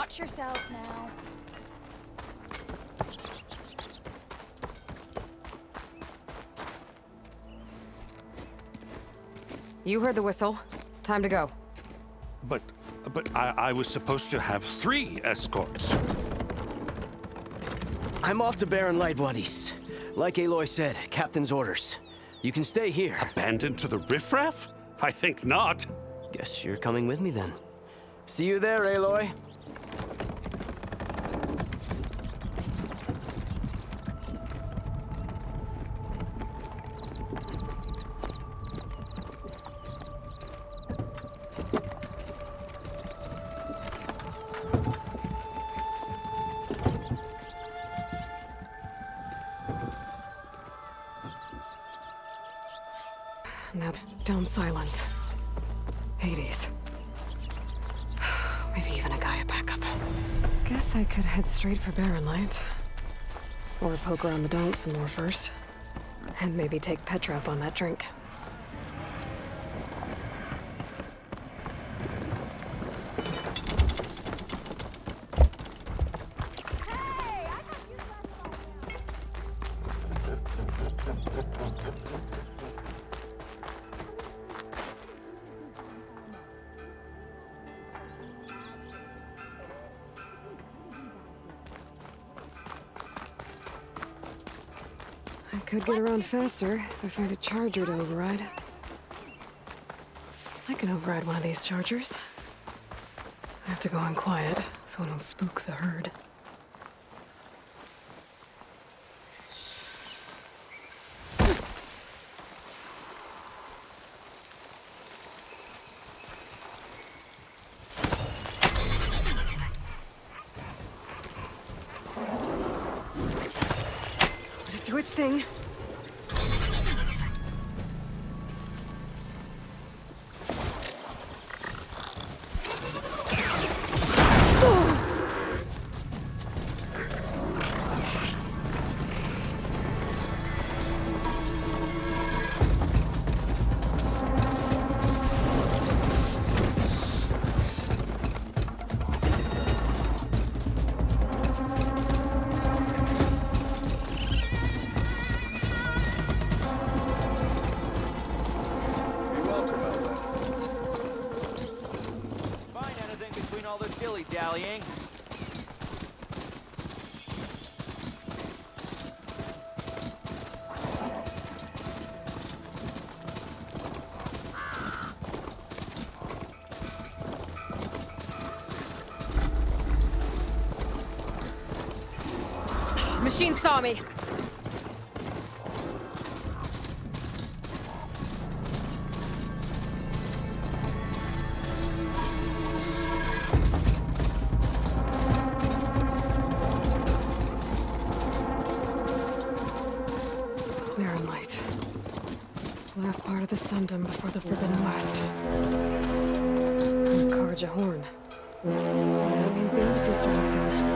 Watch yourself now. You heard the whistle. Time to go. But I was supposed to have 3 escorts. I'm off to Baron Light Wadis. Like Aloy said, Captain's orders. You can stay here. Abandoned to the riffraff? I think not. Guess you're coming with me then. See you there, Aloy. Now, down silence. Hades. Maybe even a Gaia backup. Guess I could head straight for Baron Light. Or poke around the dance some more first. And maybe take Petra up on that drink. I could get around faster if I find a charger to override. I can override one of these chargers. I have to go in quiet so I don't spook the herd. Let it do its thing. Dallying. Machine saw me. Baron Light. Last part of the Sundom before the Forbidden West. Karja Horn. That means the embassy's starting soon.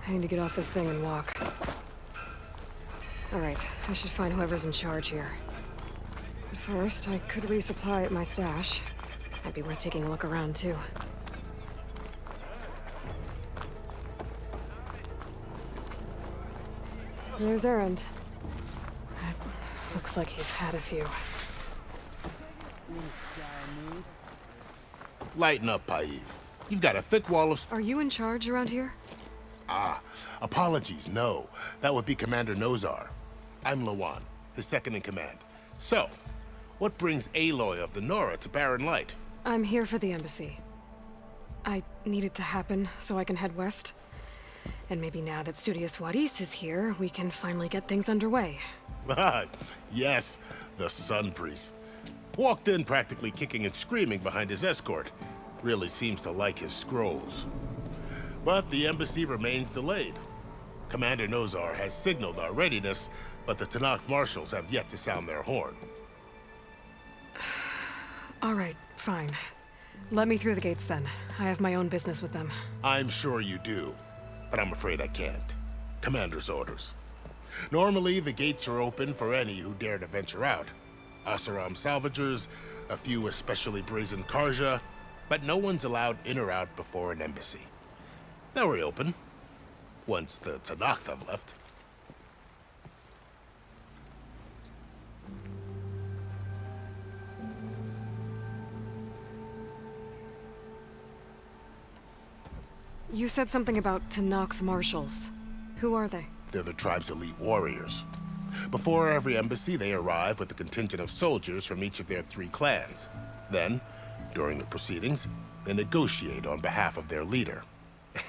I need to get off this thing and walk. Alright, I should find whoever's in charge here. But first, I could resupply at my stash. Might be worth taking a look around, too. There's Erend. Looks like he's had a few. Lighten up, Paiv. You've got a thick wall of... Are you in charge around here? Apologies, no. That would be Commander Nozar. I'm Lawan, his second-in-command. So, what brings Aloy of the Nora to Baron Light? I'm here for the embassy. I need it to happen so I can head west. And maybe now that Studious Wadis is here, we can finally get things underway. Yes, the Sun Priest. Walked in practically kicking and screaming behind his escort. Really seems to like his scrolls. But the embassy remains delayed. Commander Nozar has signaled our readiness, but the Tanakh marshals have yet to sound their horn. All right, fine. Let me through the gates then. I have my own business with them. I'm sure you do, but I'm afraid I can't. Commander's orders. Normally, the gates are open for any who dare to venture out. Asaram salvagers, a few especially brazen Karja, but no one's allowed in or out before an embassy. Now we're open, once the Tanakh have left. You said something about Tanakh marshals. Who are they? They're the tribe's elite warriors. Before every embassy, they arrive with a contingent of soldiers from each of their 3 clans. Then, during the proceedings, they negotiate on behalf of their leader.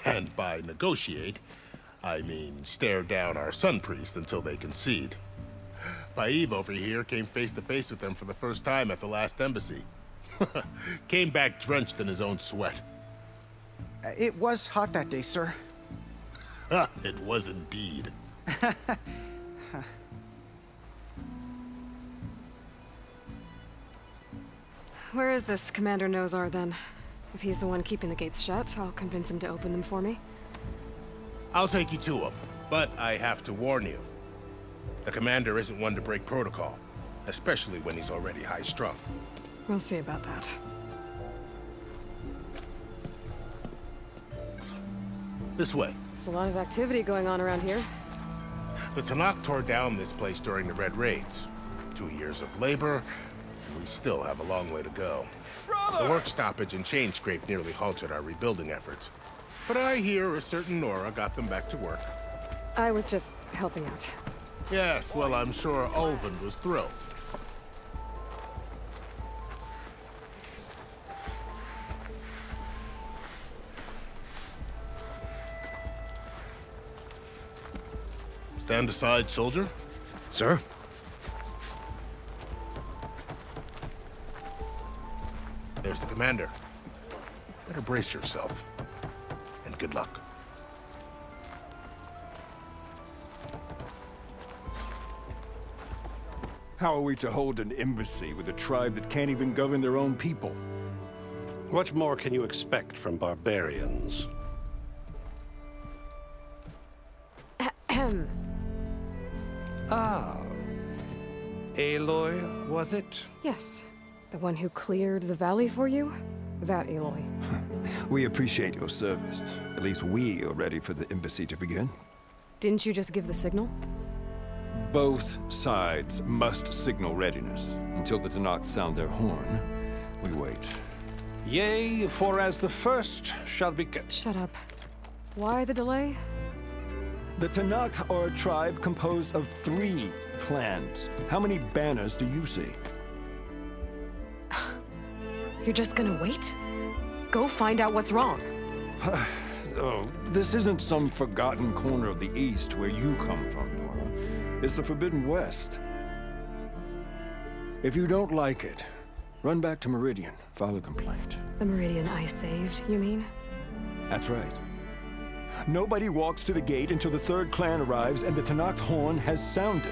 And by negotiate, I mean stare down our sun priest until they concede. Paev over here came face to face with them for the first time at the last embassy. Came back drenched in his own sweat. It was hot that day, sir. It was indeed. Where is this Commander Nozar, then? If he's the one keeping the gates shut, I'll convince him to open them for me. I'll take you to him, but I have to warn you. The commander isn't one to break protocol, especially when he's already high-strung. We'll see about that. This way. There's a lot of activity going on around here. The Tanakh tore down this place during the Red Raids. 2 years of labor, and we still have a long way to go. The work stoppage and chain scrape nearly halted our rebuilding efforts. But I hear a certain Nora got them back to work. I was just helping out. Yes, well, I'm sure Ulvin was thrilled. Stand aside, soldier. Sir? There's the commander. Better brace yourself. And good luck. How are we to hold an embassy with a tribe that can't even govern their own people? What more can you expect from barbarians? Ah. Aloy, was it? Yes. The one who cleared the valley for you? That Aloy. We appreciate your service. At least we are ready for the embassy to begin. Didn't you just give the signal? Both sides must signal readiness. Until the Tanakh sound their horn, we wait. Yea, for as the first shall be kept. Shut up. Why the delay? The Tanakh are a tribe composed of 3 clans. How many banners do you see? You're just gonna wait? Go find out what's wrong. Oh, this isn't some forgotten corner of the East where you come from, Nora. It's the Forbidden West. If you don't like it, run back to Meridian, file a complaint. The Meridian I saved, you mean? That's right. Nobody walks to the gate until the 3rd clan arrives and the Tanakh horn has sounded.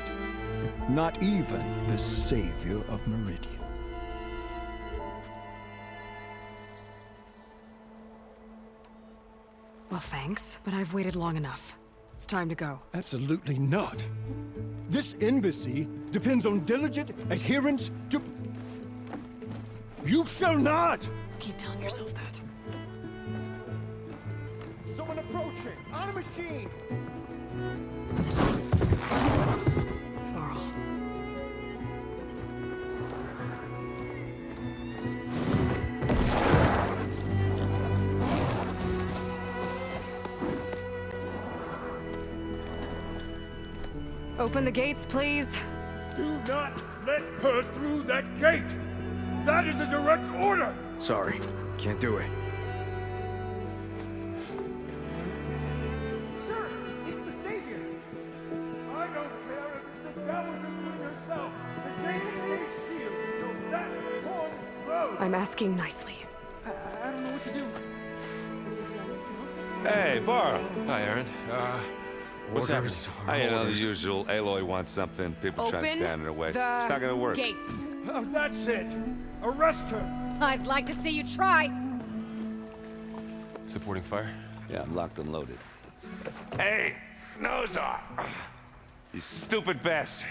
Not even the savior of Meridian. Well, thanks, but I've waited long enough. It's time to go. Absolutely not. This embassy depends on diligent adherence to... You shall not! Keep telling yourself that. Someone approaching! On a machine! Varl. Open the gates, please. Do not let her through that gate! That is a direct order! Sorry, can't do it. Sir, it's the Savior! I don't care if it's the devil between yourself. The gate is sealed until that horn blows! I'm asking nicely. I don't know what to do. Hey, Varl. Hi, Aaron. What's happening? You know, the usual. Aloy wants something. People trying to stand in her way. It's not gonna work. Gates. Oh, that's it! Arrest her! I'd like to see you try. Supporting fire? Yeah, I'm locked and loaded. Hey! nose off. You stupid bastard.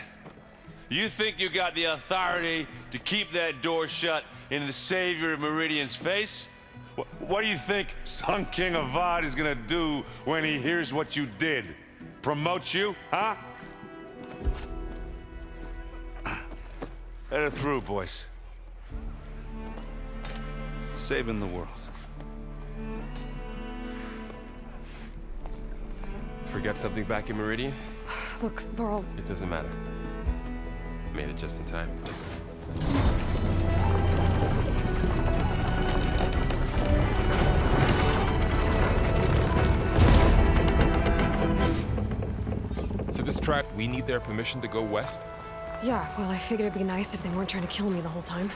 You think you got the authority to keep that door shut in the savior of Meridian's face? What do you think Sun King Avad is gonna do when he hears what you did? Promote you, huh? Let her through, boys. Saving the world. Forget something back in Meridian? Look, Varl, It doesn't matter. Made it just in time. So this tribe, we need their permission to go west? yeah, well, I figured it'd be nice if they weren't trying to kill me the whole time.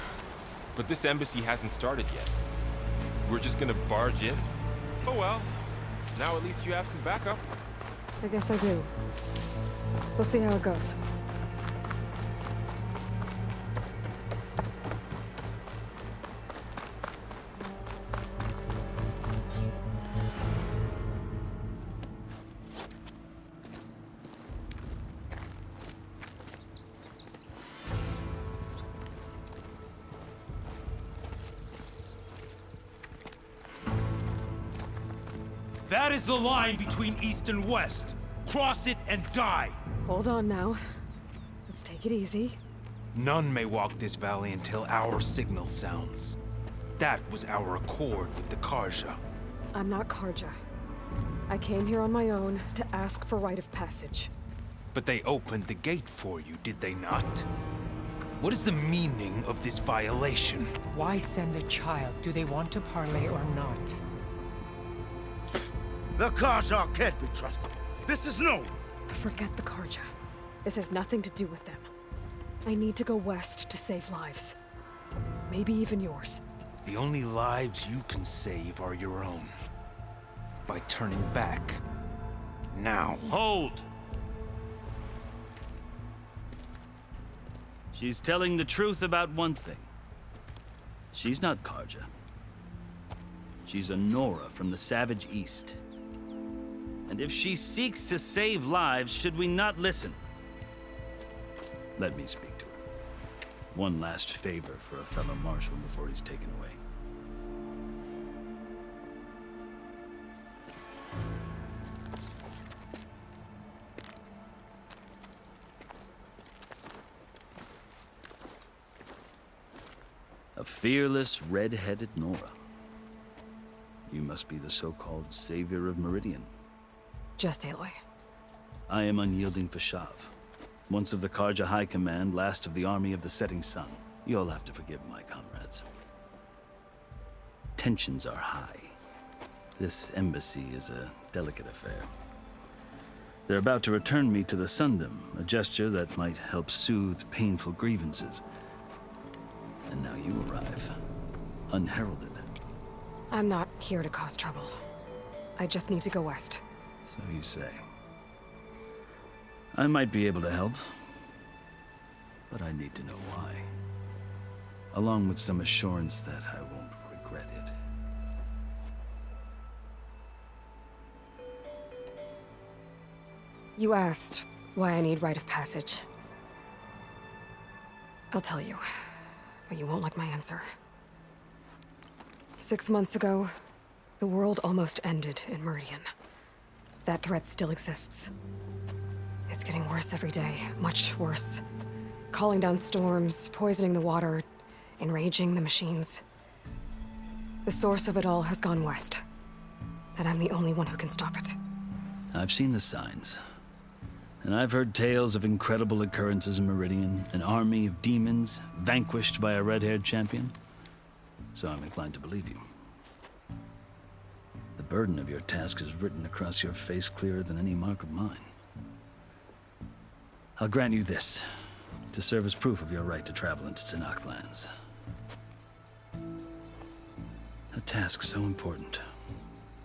But this embassy hasn't started yet. We're just gonna barge in? Oh well. Now at least you have some backup. I guess I do. We'll see how it goes. That is the line between East and West. Cross it and die. Hold on now. Let's take it easy. None may walk this valley until our signal sounds. That was our accord with the Karja. I'm not Karja. I came here on my own to ask for rite of passage. But they opened the gate for you, did they not? What is the meaning of this violation? Why send a child? Do they want to parley or not? The Karja can't be trusted. This is known. Forget the Karja. This has nothing to do with them. I need to go west to save lives. Maybe even yours. The only lives you can save are your own. By turning back. Now. Hold! She's telling the truth about one thing. She's not Karja. She's a Nora from the Savage East. And if she seeks to save lives, should we not listen? Let me speak to her. One last favor for a fellow marshal before he's taken away. A fearless, red-headed Nora. You must be the so-called savior of Meridian. Just Aloy. I am unyielding Fashav. Once of the Karja High Command, last of the army of the setting sun. You'll have to forgive my comrades. Tensions are high. This embassy is a delicate affair. They're about to return me to the Sundom, a gesture that might help soothe painful grievances. And now you arrive, unheralded. I'm not here to cause trouble. I just need to go west. So you say. I might be able to help, but I need to know why. Along with some assurance that I won't regret it. You asked why I need rite of passage. I'll tell you, but you won't like my answer. 6 months ago, the world almost ended in Meridian. That threat still exists. It's getting worse every day, much worse. Calling down storms, poisoning the water, enraging the machines. The source of it all has gone west, and I'm the only one who can stop it. I've seen the signs. And I've heard tales of incredible occurrences in Meridian, an army of demons vanquished by a red-haired champion. So I'm inclined to believe you. The burden of your task is written across your face clearer than any mark of mine. I'll grant you this, to serve as proof of your right to travel into Tenakth lands. A task so important,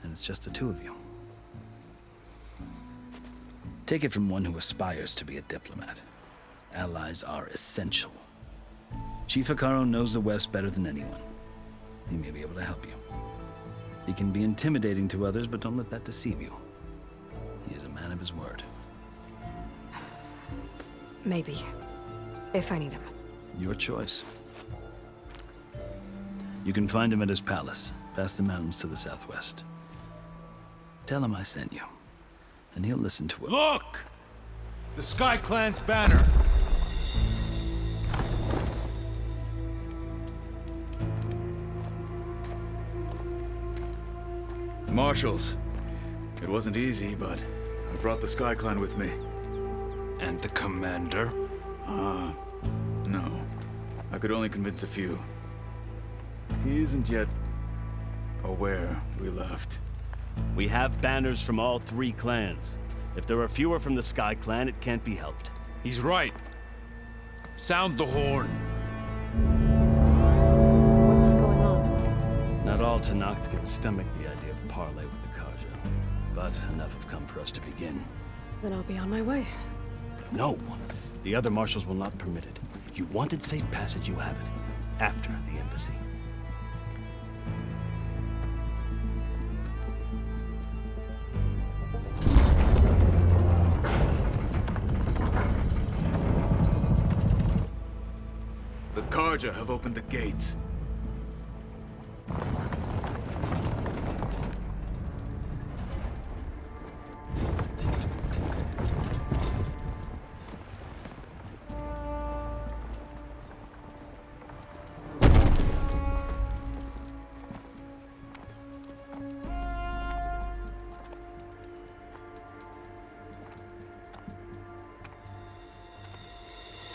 and it's just the two of you. Take it from one who aspires to be a diplomat. Allies are essential. Chief Hikaru knows the West better than anyone. He may be able to help you. He can be intimidating to others, but don't let that deceive you. He's a man of his word. Maybe. If I need him. Your choice. You can find him at his palace, past the mountains to the southwest. Tell him I sent you, and he'll listen to it. Look! The Sky Clan's banner! Marshals. It wasn't easy, but I brought the Sky Clan with me. And the commander? No. I could only convince a few. He isn't yet aware we left. We have banners from all 3 clans. If there are fewer from the Sky Clan, it can't be helped. He's right. Sound the horn. What's going on? Not all Tenakth can stomach the idea of parley with the Karja, but enough have come for us to begin. Then I'll be on my way. No! The other marshals will not permit it. You wanted safe passage, you have it. After the embassy. The Karja have opened the gates.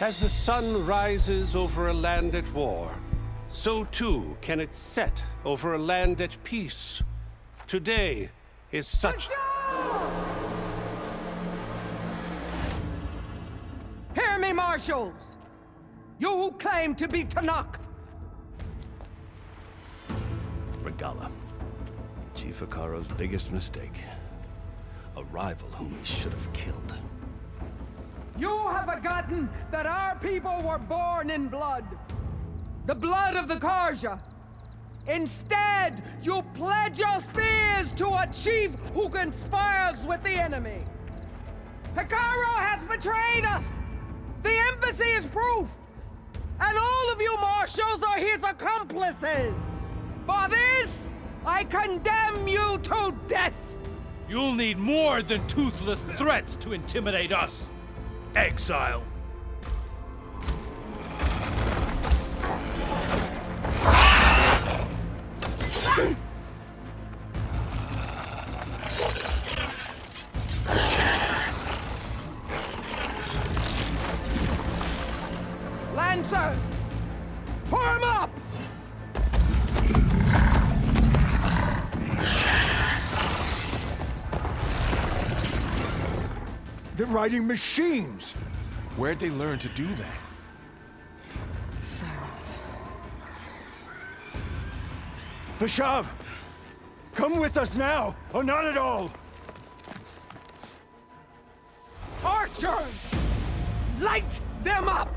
As the sun rises over a land at war, so too can it set over a land at peace. Today is such... Hear me, marshals! You who claim to be Tenakth! Regala. Chief Akaro's biggest mistake. A rival whom he should have killed. You have forgotten that our people were born in blood. The blood of the Karja. Instead, you pledge your spears to a chief who conspires with the enemy. Akaro has betrayed us! The embassy is proof! And all of you marshals are his accomplices! For this, I condemn you to death! You'll need more than toothless threats to intimidate us. Exile. Lancers! Form up! They're riding machines! Where'd they learn to do that? Silence. Vashav! Come with us now, or not at all! Archers! Light them up!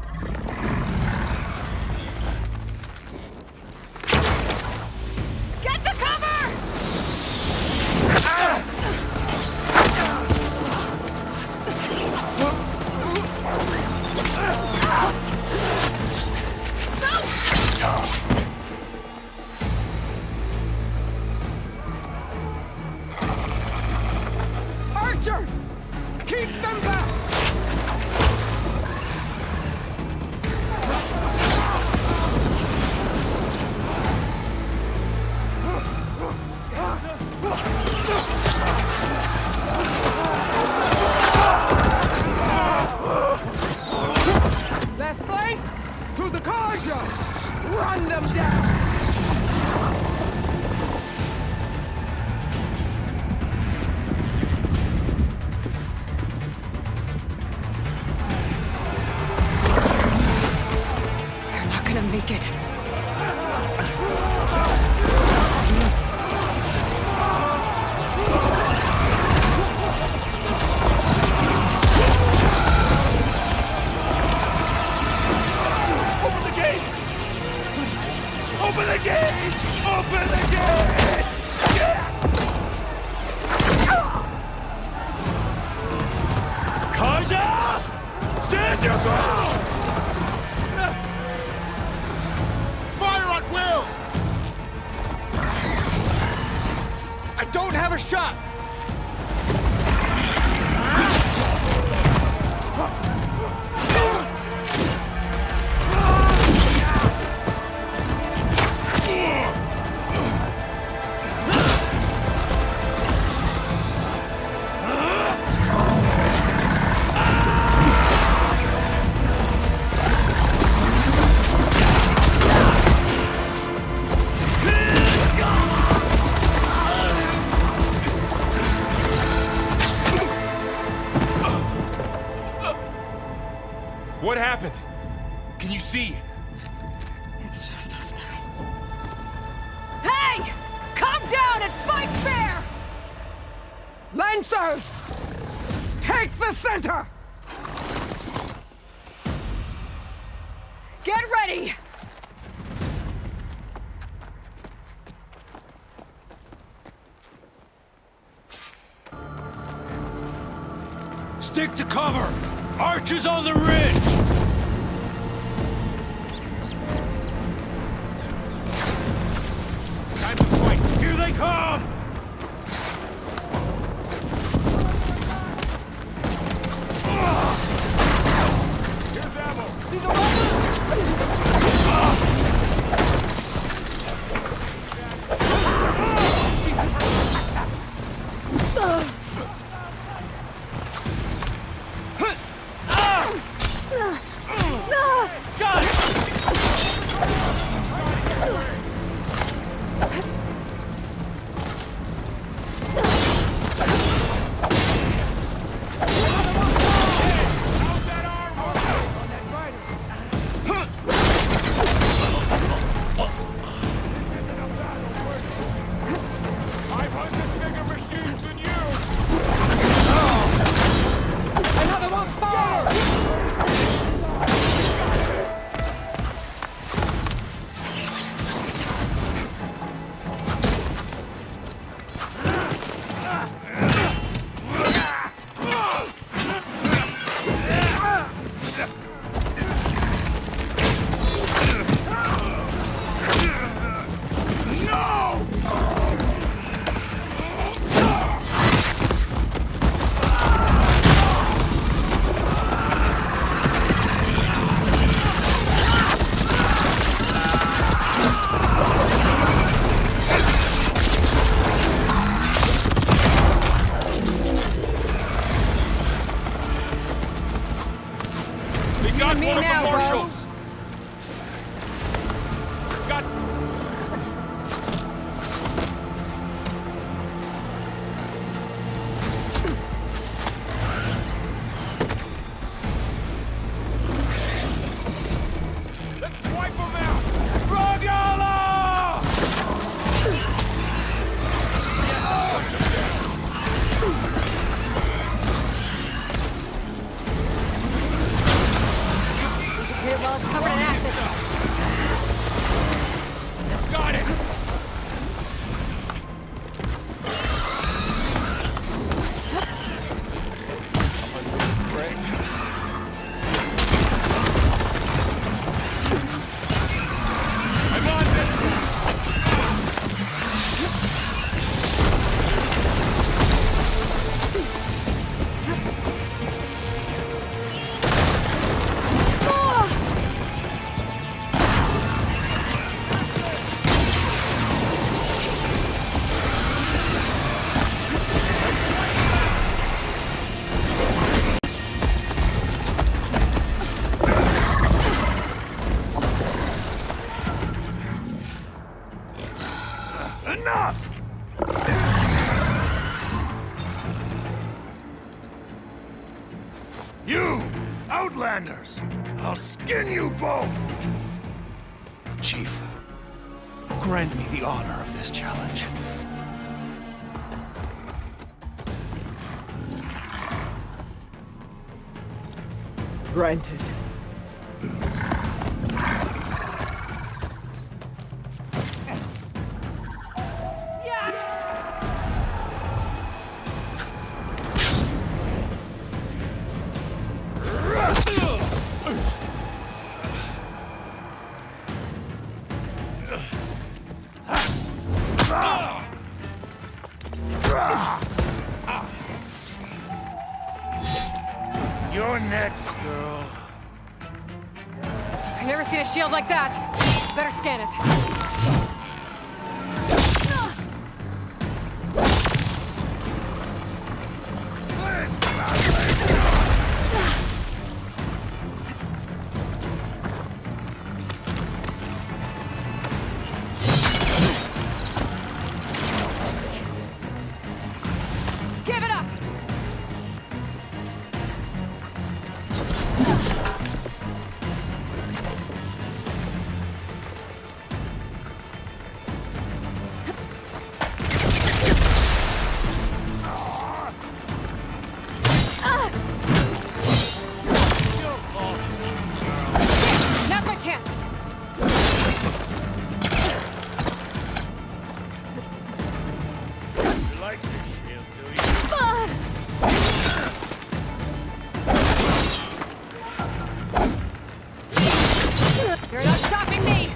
Get to cover! Archers! Keep them back! Left flank to the Karja! Run them down! They're not gonna make it. Open the gates! Open the gates! Open the gates! Stand your ground! Fire at will! I don't have a shot! What happened? Can you see? It's just us now. Hey! Come down and fight fair! Lancers! Take the center! Get ready! Stick to cover! Archers on the ridge! Time to fight. Here they come! Here's ammo. Got one of the marshals! Got... Let's wipe them out! Rogala! Well, it's covered in acid. Got it! I'm on this! Enough! You, Outlanders! I'll skin you both! Chief, grant me the honor of this challenge. Granted. Relax, girl. I've never seen a shield like that. Better scan it. Give it up! Now's my chance! You like this shield, do you? You're not stopping me!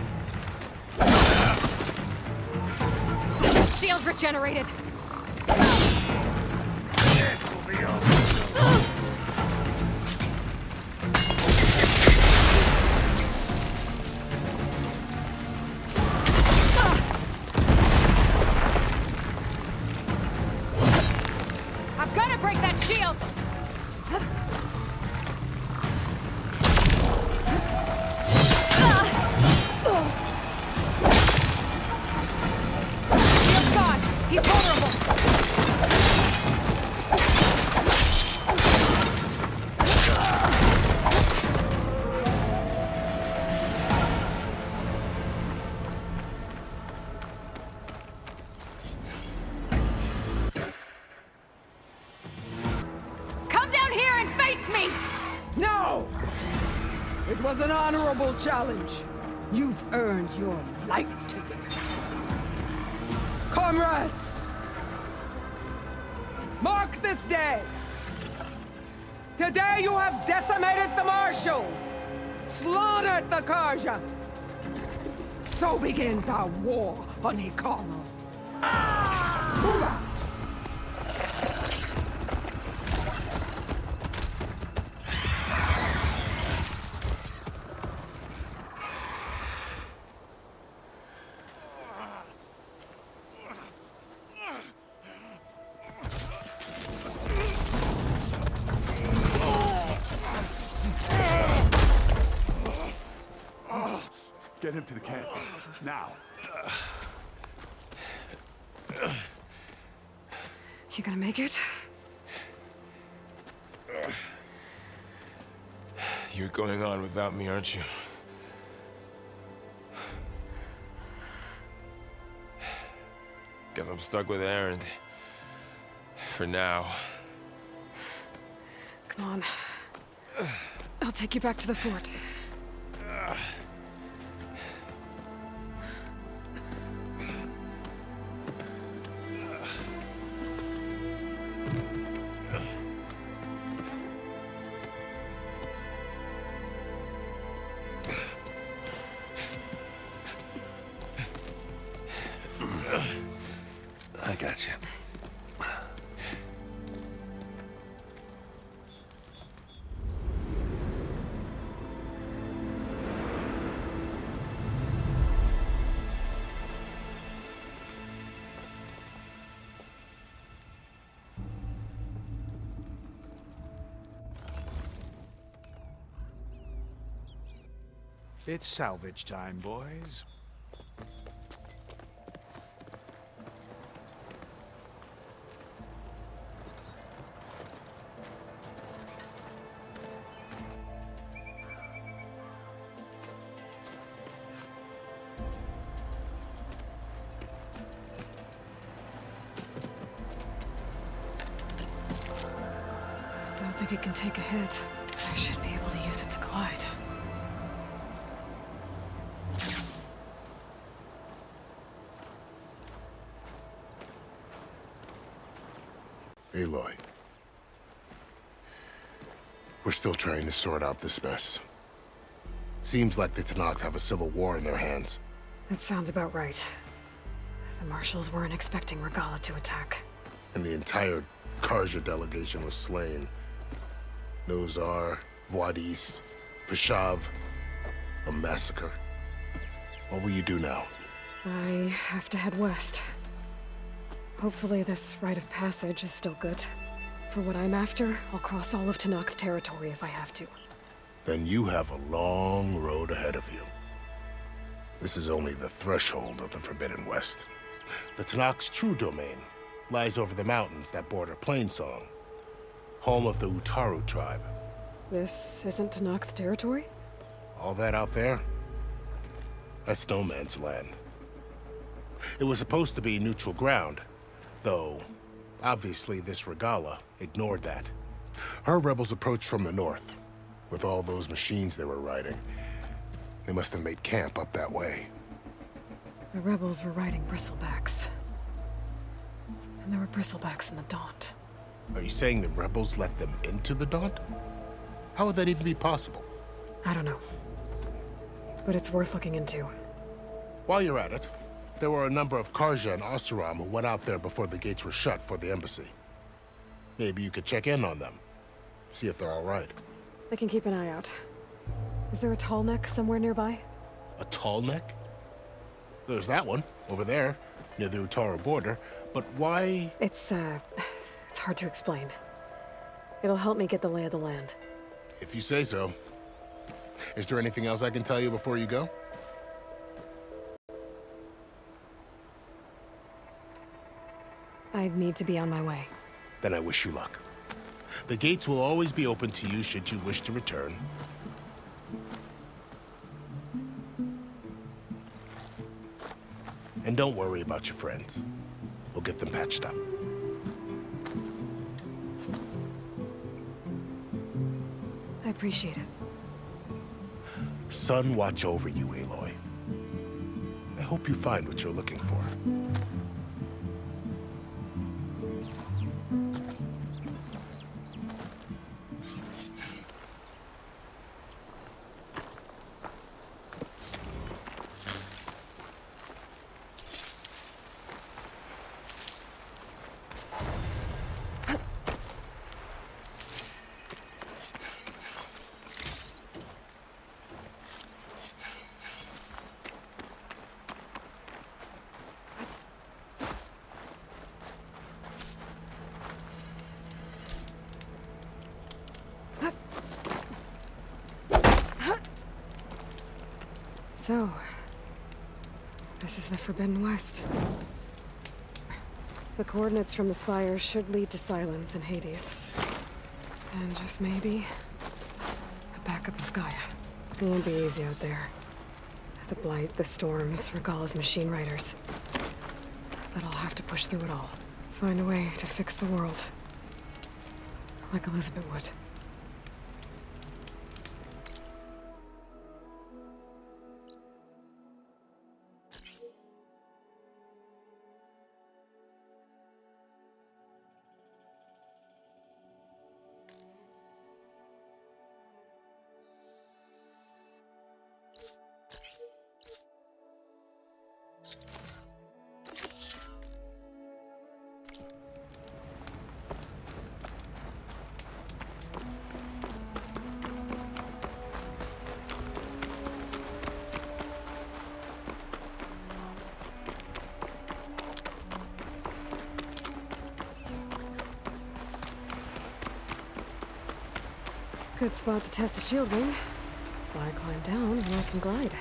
The shield regenerated! This will be over. I've got to break that shield! Shield's gone! He's vulnerable! Come down here and face me! No! It was an honorable challenge. You've earned your life ticket. Comrades! Mark this day! Today you have decimated the marshals, slaughtered the Karja. So begins our war on Hikaru. Hoorah! Get him to the camp. Now. You gonna make it? You're going on without me, aren't you? Guess I'm stuck with Aaron. For now. Come on. I'll take you back to the fort. I got you. It's salvage time, boys. Don't think it can take a hit. I should be able to use it to glide. Aloy. We're still trying to sort out this mess. Seems like the Tenakth have a civil war in their hands. That sounds about right. The marshals weren't expecting Regala to attack. And the entire Karja delegation was slain. No Tsar, Wadis, Fashav, a massacre. What will you do now? I have to head west. Hopefully this rite of passage is still good. For what I'm after, I'll cross all of Tanakh territory if I have to. Then you have a long road ahead of you. This is only the threshold of the Forbidden West. The Tanakh's true domain lies over the mountains that border Plainsong, home of the Utaru tribe. This isn't Tanakh territory? All that out there? That's no man's land. It was supposed to be neutral ground, though obviously this Regala ignored that. Her rebels approached from the north. With all those machines they were riding, they must have made camp up that way. The rebels were riding bristlebacks. And there were bristlebacks in the Daunt. Are you saying the rebels let them into the Daunt? How would that even be possible? I don't know. But it's worth looking into. While you're at it, there were a number of Karja and Oseram who went out there before the gates were shut for the embassy. Maybe you could check in on them. See if they're all right. I can keep an eye out. Is there a tall neck somewhere nearby? A tall neck? There's that one, over there, near the Utaru border. But why? It's hard to explain. It'll help me get the lay of the land. If you say so. Is there anything else I can tell you before you go? I need to be on my way. Then I wish you luck. The gates will always be open to you should you wish to return. And don't worry about your friends. We'll get them patched up. I appreciate it. Sun watch over you, Aloy. I hope you find what you're looking for. So, this is the Forbidden West. The coordinates from the spire should lead to Silence and Hades. And just maybe, a backup of Gaia. It won't be easy out there. The Blight, the Storms, Regala's machine riders. But I'll have to push through it all. Find a way to fix the world. Like Elizabeth would. Good spot to test the shield ring. Why climb down when I can glide?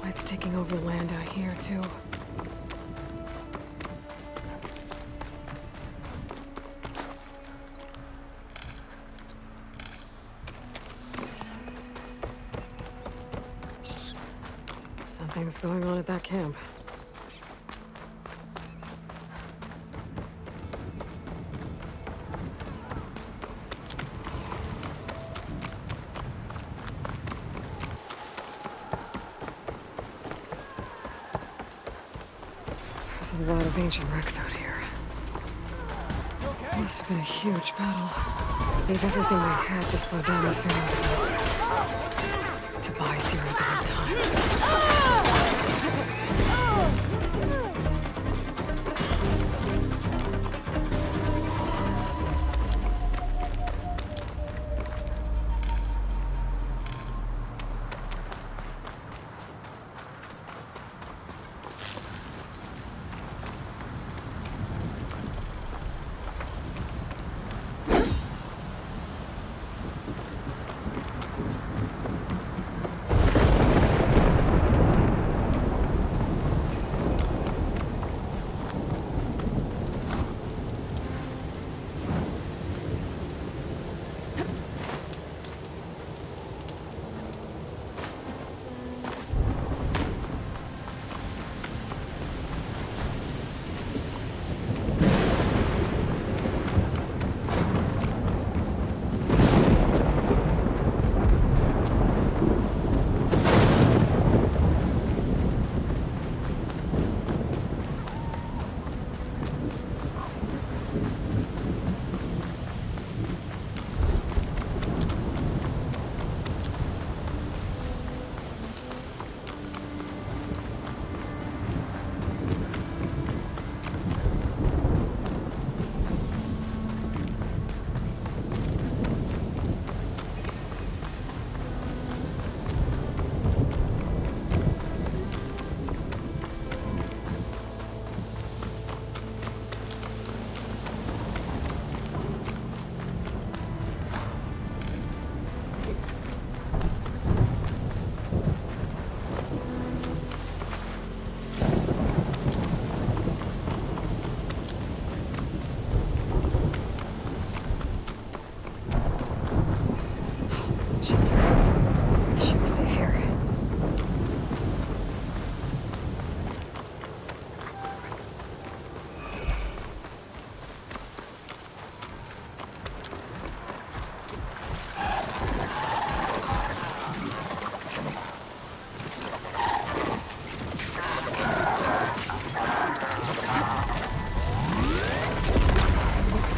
It's taking over the land out here, too. Something's going on at that camp. There's a lot of ancient wrecks out here. Must have been a huge battle. Gave everything they had to slow down the Pharaoh's fleet. To buy Zero Dawn time.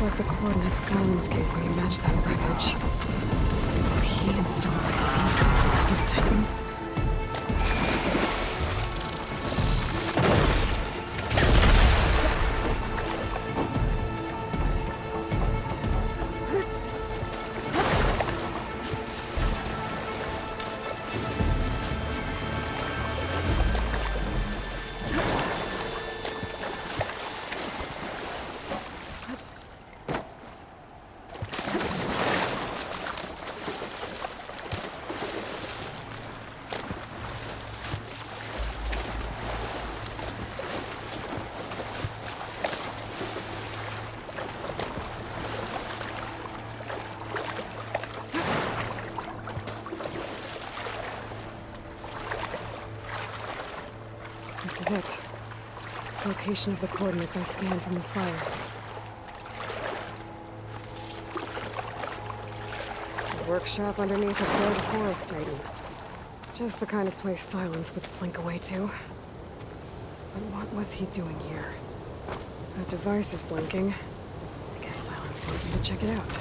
Like the coordinates Silence gave me match that wreckage. Did he install these through the Titan? This is it. Location of the coordinates I scanned from the spire. A workshop underneath a third forest titan. Just the kind of place Silence would slink away to. But what was he doing here? That device is blinking. I guess Silence wants me to check it out.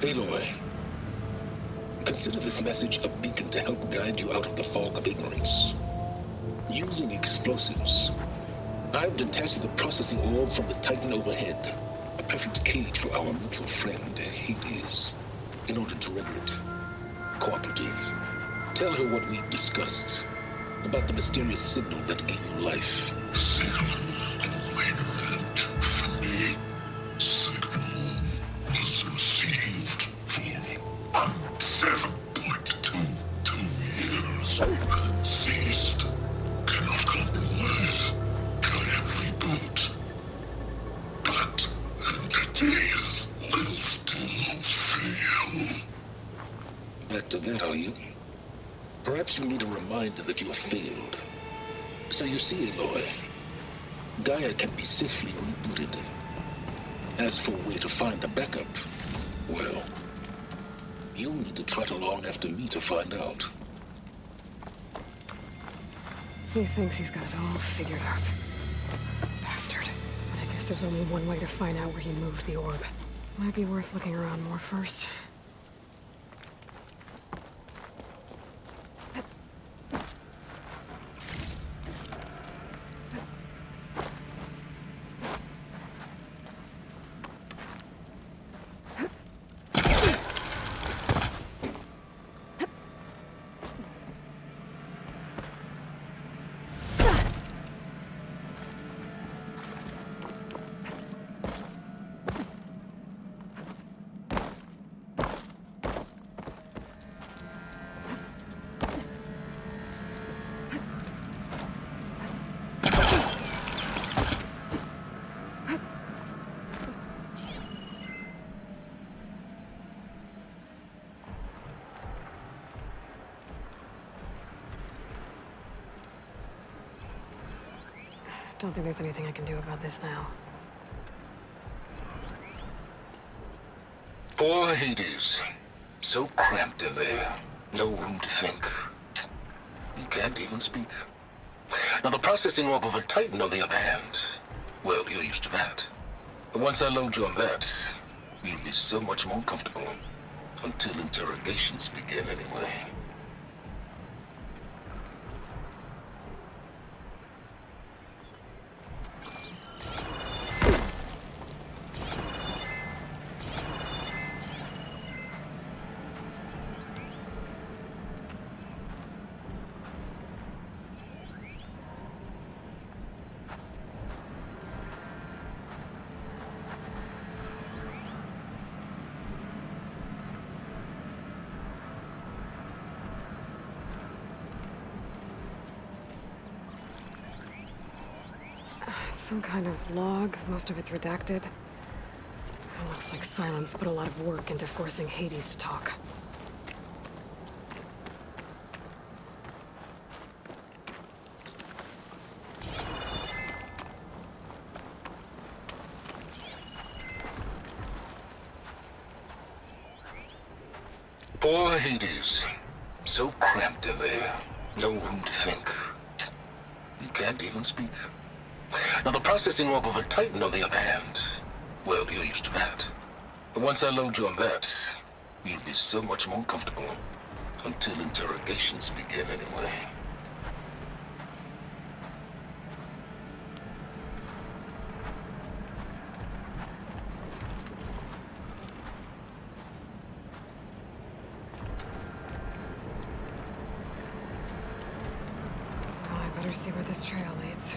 Aloy, consider this message a beacon to help guide you out of the fog of ignorance. Using explosives, I've detached the processing orb from the Titan overhead, a perfect cage for our mutual friend, Hades, in order to render it cooperative. Tell her what we discussed about the mysterious signal that gave you life. Seized. Cannot compromise. Clank. that, are you? Perhaps you need a reminder that you have failed. So you see, Aloy, Gaia can be safely rebooted. As for a way to find a backup, well, you'll need to trot along after me to find out. He thinks he's got it all figured out. Bastard. But I guess there's only one way to find out where he moved the orb. Might be worth looking around more first. Don't think there's anything I can do about this now. Poor Hades. So cramped in there. No room to think. You can't even speak. Now the processing orb of a Titan, on the other hand, well, you're used to that. But once I load you on that, you'll be so much more comfortable. Until interrogations begin anyway. Some kind of log, most of it's redacted. It looks like Silence put a lot of work into forcing Hades to talk. Poor Hades. So cramped in there. No room to think. You can't even speak. Now the processing orb of a Titan, on the other hand, well, you're used to that. But once I load you on that, you'll be so much more comfortable. Until interrogations begin anyway. Well, I better see where this trail leads.